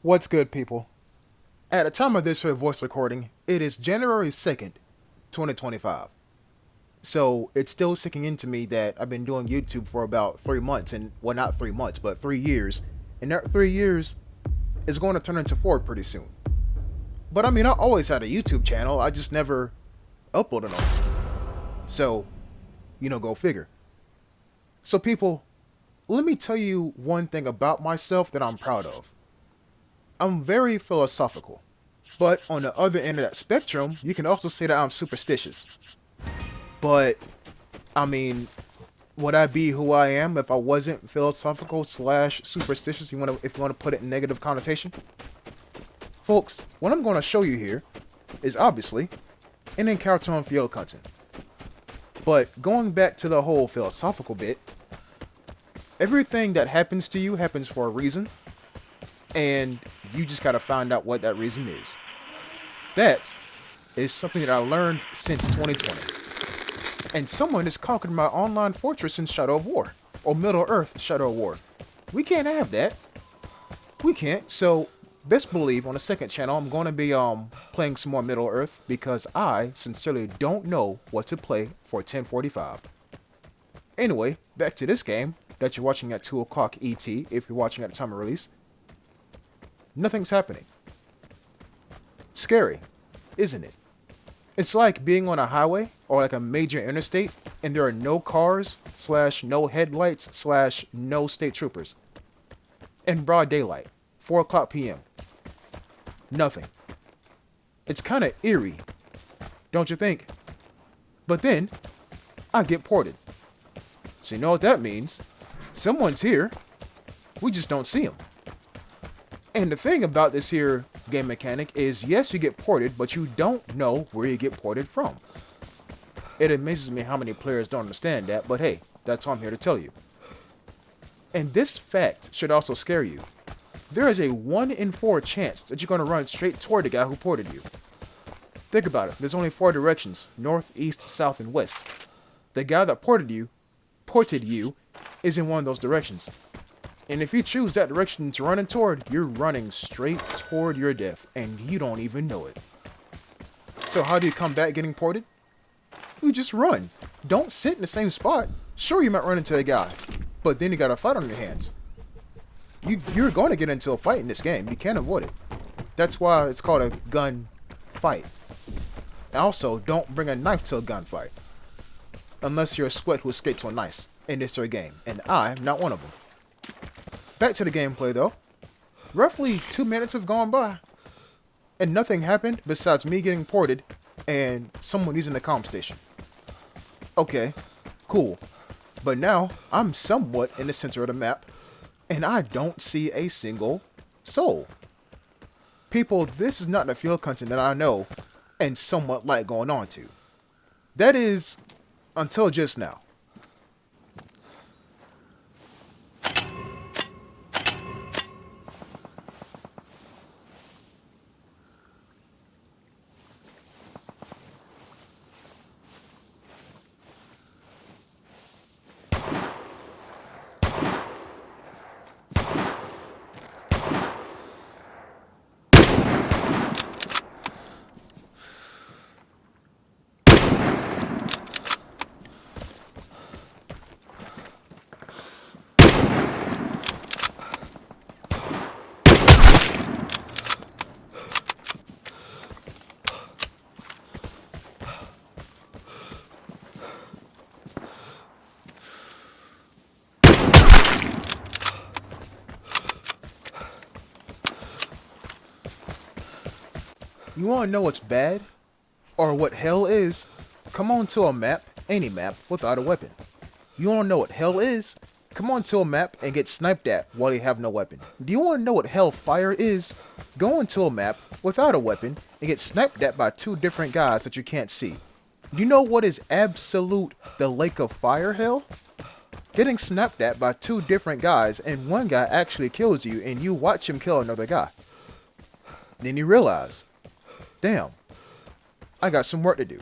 What's good, people? At the time of this voice recording, it is January 2nd, 2025. So it's still sinking into me that I've been doing YouTube for about 3 months, and well, not 3 months, but 3 years. And that 3 years is going to turn into four pretty soon. But I mean, I always had a YouTube channel, I just never uploaded on it. So, go figure. So, people, let me tell you one thing about myself that I'm proud of. I'm very philosophical. But on the other end of that spectrum, you can also say that I'm superstitious. But, I mean, would I be who I am if I wasn't philosophical slash superstitious, if you want to put it in negative connotation? Folks, what I'm going to show you here is obviously an encounter on field hunting. But going back to the whole philosophical bit, everything that happens to you happens for a reason, and you just gotta find out what that reason is. That is something that I learned since 2020. And someone has conquered my online fortress in Shadow of War, or Middle Earth Shadow of War. We can't have that. We can't. So best believe on the second channel I'm going to be playing some more Middle Earth because I sincerely don't know what to play for 1045. Anyway, back to this game that you're watching at 2 o'clock ET if you're watching at the time of release. Nothing's happening. Scary, isn't it? It's like being on a highway or like a major interstate and there are no cars slash no headlights slash no state troopers. In broad daylight, 4 o'clock p.m. Nothing. It's kind of eerie, don't you think? But then, I get ported. So you know what that means? Someone's here. We just don't see him. And the thing about this here game mechanic is, yes, you get ported, but you don't know where you get ported from. It amazes me how many players don't understand that, but hey, that's what I'm here to tell you. And this fact should also scare you. There is a 1 in 4 chance that you're going to run straight toward the guy who ported you. Think about it. There's only 4 directions: north, east, south, and west. The guy that ported you is in one of those directions. And if you choose that direction to run toward, you're running straight toward your death, and you don't even know it. So how do you combat getting ported? You just run. Don't sit in the same spot. Sure, you might run into a guy, but then you got a fight on your hands. You're going to get into a fight in this game. You can't avoid it. That's why it's called a gun fight. Also, don't bring a knife to a gunfight. Unless you're a sweat who escapes on ice in this sort of game, and I'm not one of them. Back to the gameplay though. Roughly 2 minutes have gone by, and nothing happened besides me getting ported and someone using the comm station. Okay, cool. But now I'm somewhat in the center of the map, and I don't see a single soul. People, this is not the field content that I know and somewhat like going on to. That is, until just now. You want to know what's bad? Or what hell is? Come on to a map, any map, without a weapon. You want to know what hell is? Come on to a map and get sniped at while you have no weapon. Do you want to know what hellfire is? Go into a map without a weapon and get sniped at by 2 different guys that you can't see. Do you know what is absolute the lake of fire hell? Getting snapped at by 2 different guys and one guy actually kills you and you watch him kill another guy. Then you realize, damn, I got some work to do.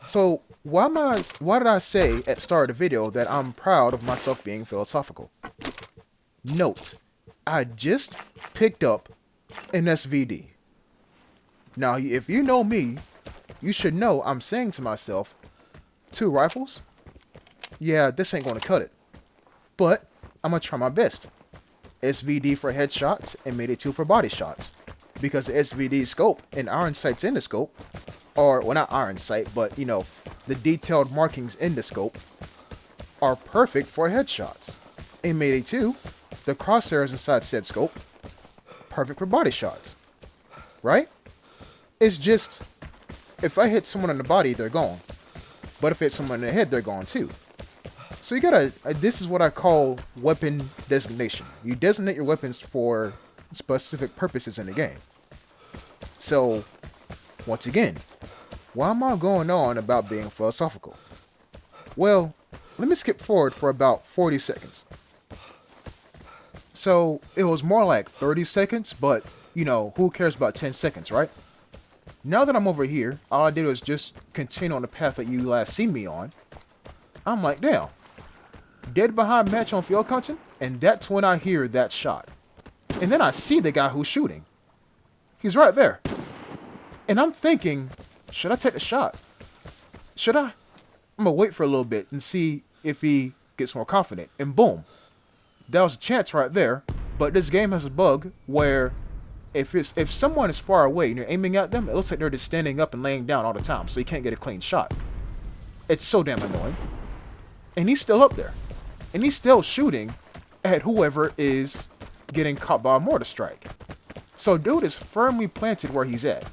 So why did I say at the start of the video that I'm proud of myself being philosophical? Note, I just picked up an SVD. Now, if you know me, you should know I'm saying to myself, 2 rifles? Yeah, this ain't gonna cut it. But I'm gonna try my best. SVD for headshots and made it 2 for body shots. Because the SVD scope and iron sights in the scope, or, well, not iron sight, but, you know, the detailed markings in the scope, are perfect for headshots. In Mayday 2, the crosshairs inside said scope, perfect for body shots. Right? It's just, if I hit someone in the body, they're gone. But if I hit someone in the head, they're gone too. So you gotta, this is what I call weapon designation. You designate your weapons for specific purposes in the game. So, once again, why am I going on about being philosophical? Well, let me skip forward for about 40 seconds. So, it was more like 30 seconds, but, you know, who cares about 10 seconds, right? Now that I'm over here, all I did was just continue on the path that you last seen me on. I'm like, damn. Dead behind match on field hunting, and that's when I hear that shot. And then I see the guy who's shooting. He's right there. And I'm thinking, should I take the shot? Should I? I'm gonna wait for a little bit and see if he gets more confident. And boom. That was a chance right there. But this game has a bug where if someone is far away and you're aiming at them, it looks like they're just standing up and laying down all the time, so you can't get a clean shot. It's so damn annoying. And he's still up there. And he's still shooting at whoever is getting caught by a mortar strike. So dude is firmly planted where he's at.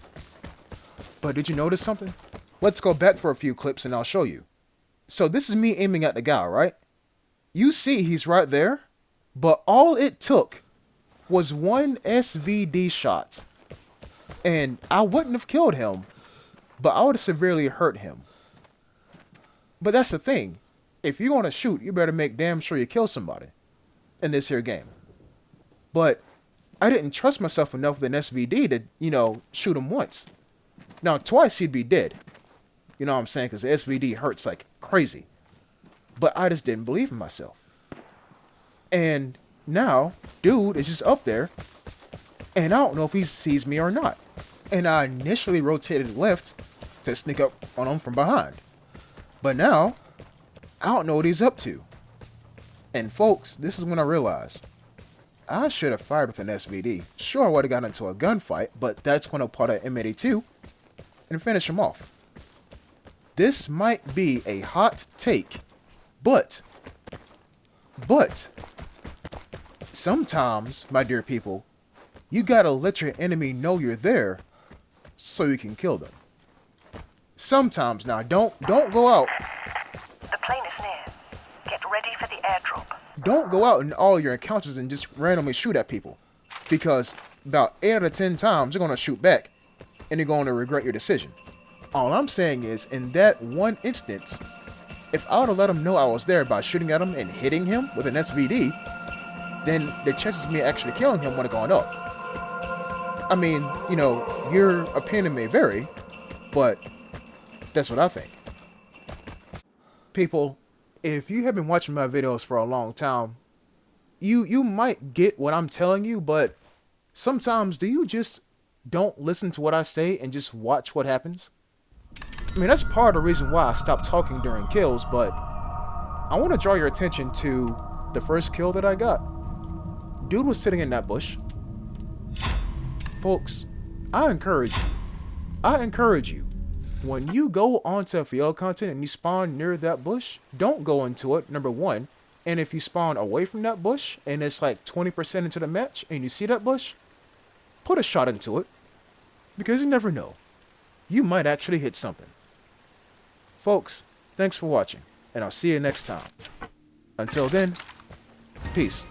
But did you notice something? Let's go back for a few clips and I'll show you. So this is me aiming at the guy, right? You see he's right there, but all it took was 1 SVD shot. And I wouldn't have killed him, but I would have severely hurt him. But that's the thing. If you're going to shoot, you better make damn sure you kill somebody in this here game. But I didn't trust myself enough with an SVD to, you know, shoot him once. Now, twice he'd be dead. You know what I'm saying? Because the SVD hurts like crazy. But I just didn't believe in myself. And now, dude is just up there. And I don't know if he sees me or not. And I initially rotated left to sneak up on him from behind. But now, I don't know what he's up to. And folks, this is when I realized I should have fired with an SVD. Sure, I would have gotten into a gunfight, but that's when I pulled out M82 and finish him off. This might be a hot take, but sometimes, my dear people, you gotta let your enemy know you're there so you can kill them. Sometimes. Now, don't go out. The plane is near. Get ready for the airdrop. Don't go out in all your encounters and just randomly shoot at people. Because about 8 out of 10 times, you're going to shoot back. And you're going to regret your decision. All I'm saying is, in that one instance, if I would have let him know I was there by shooting at him and hitting him with an SVD, then the chances of me actually killing him would have gone up. I mean, you know, your opinion may vary, but that's what I think. People, if you have been watching my videos for a long time, you might get what I'm telling you, but sometimes do you just don't listen to what I say and just watch what happens? I mean, that's part of the reason why I stopped talking during kills, but I want to draw your attention to the first kill that I got. Dude was sitting in that bush. Folks, I encourage you, when you go onto field content and you spawn near that bush, don't go into it, number one. And if you spawn away from that bush and it's like 20% into the match and you see that bush, put a shot into it. Because you never know. You might actually hit something. Folks, thanks for watching, and I'll see you next time. Until then, peace.